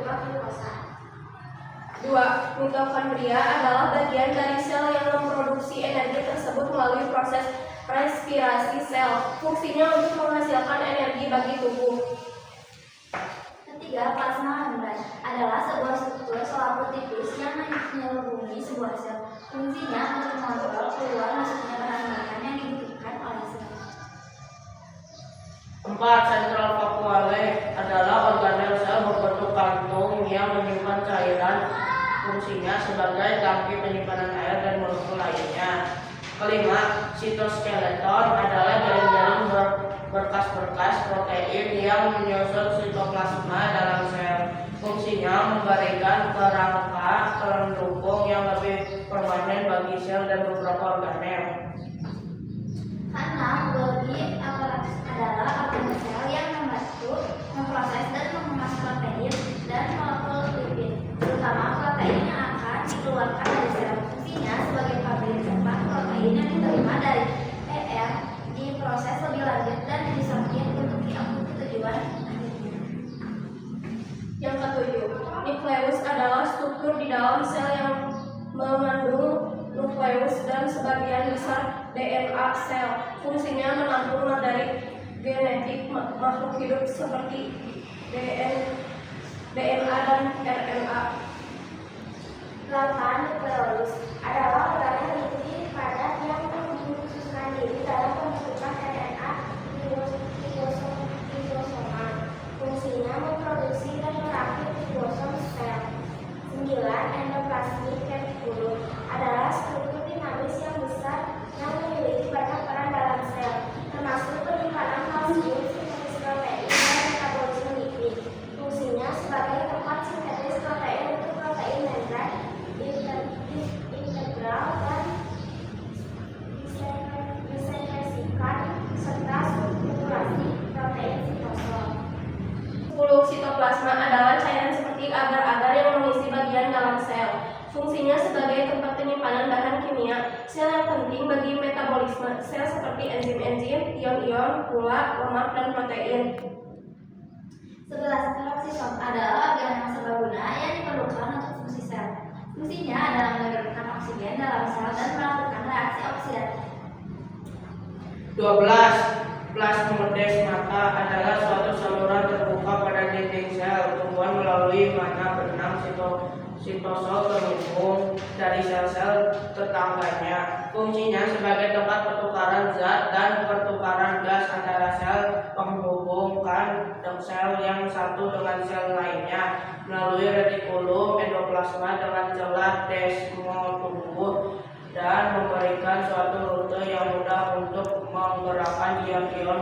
berupa glukosa. 2. Mitokondria adalah bagian dari sel yang memproduksi energi tersebut melalui proses respirasi sel. Fungsinya untuk menghasilkan energi bagi tubuh. 3. Plasma membran adalah sebuah struktur selaput tipis yang menyelubungi sebuah sel. Fungsinya untuk mengontrol keluar masuknya bahan makanan yang dibutuhkan oleh sel. 4. Sentral vakuole adalah organel sel berbentuk kantung yang menyimpan cairan. Fungsinya sebagai tangki penyimpanan air dan molekul lainnya. 5. Sitoskeleton adalah jaring-jaring berkas-berkas protein yang menyusun sitoplasma dalam sel. Fungsinya memberikan kerangka pendukung yang lebih permanen bagi sel dan beberapa organel. 6. Golgi aparatus adalah organ sel yang membantu memproses dan mengemas protein dan molekul lipid, terutama protein yang akan dikeluarkan dari sel. Fungsinya sebagai pabrik tempat protein yang diterima dari ER diproses lebih lanjut dan disortir untuk diambil ke tujuan akhirnya. Yang ketujuh, nukleus adalah struktur di dalam sel yang mengandung nukleus dan sebagian besar DNA sel. Fungsinya menampung materi genetik makhluk hidup seperti DNA dan RNA. 8. Nukleolus adalah organel lipid padat yang mengkhususkan diri dalam pembentukan RNA ribosomal. Fungsinya memproduksi dan merakit ribosom sel. 9. Endoplasmik retikulum adalah struktur dinamis yang besar yang memiliki banyak peran dalam sel, termasuk penyimpanan kalsium, sintesis protein, dan metabolisme lipid. Fungsinya sebagai tempat sintesis protein untuk protein membran integral dan disekresikan serta strukturasi protein sitosol. 10. Sitoplasma adalah cairan seperti agar-agar yang mengisi bagian dalam sel. Fungsinya sebagai tempat penyimpanan bahan kimia sel yang penting bagi metabolisme sel seperti enzim-enzim, ion-ion, gula, lemak, dan protein. 11. Peroksisom adalah organel serbaguna yang diperlukan untuk fungsi sel. Fungsinya adalah menurunkan oksigen dalam sel dan melakukan reaksi oksidatif. 12. Plasmodes mata adalah suatu saluran terbuka pada dinding sel. Tumbuhan melalui mana benang sitosol terhubung dari sel-sel tetangganya. Fungsinya sebagai tempat pertukaran zat dan pertukaran gas antara sel, menghubungkan sel yang satu dengan sel lainnya melalui retikulum endoplasma dengan celah desmol tubuh, dan memberikan suatu rute yang mudah untuk menggerakkan ion-ion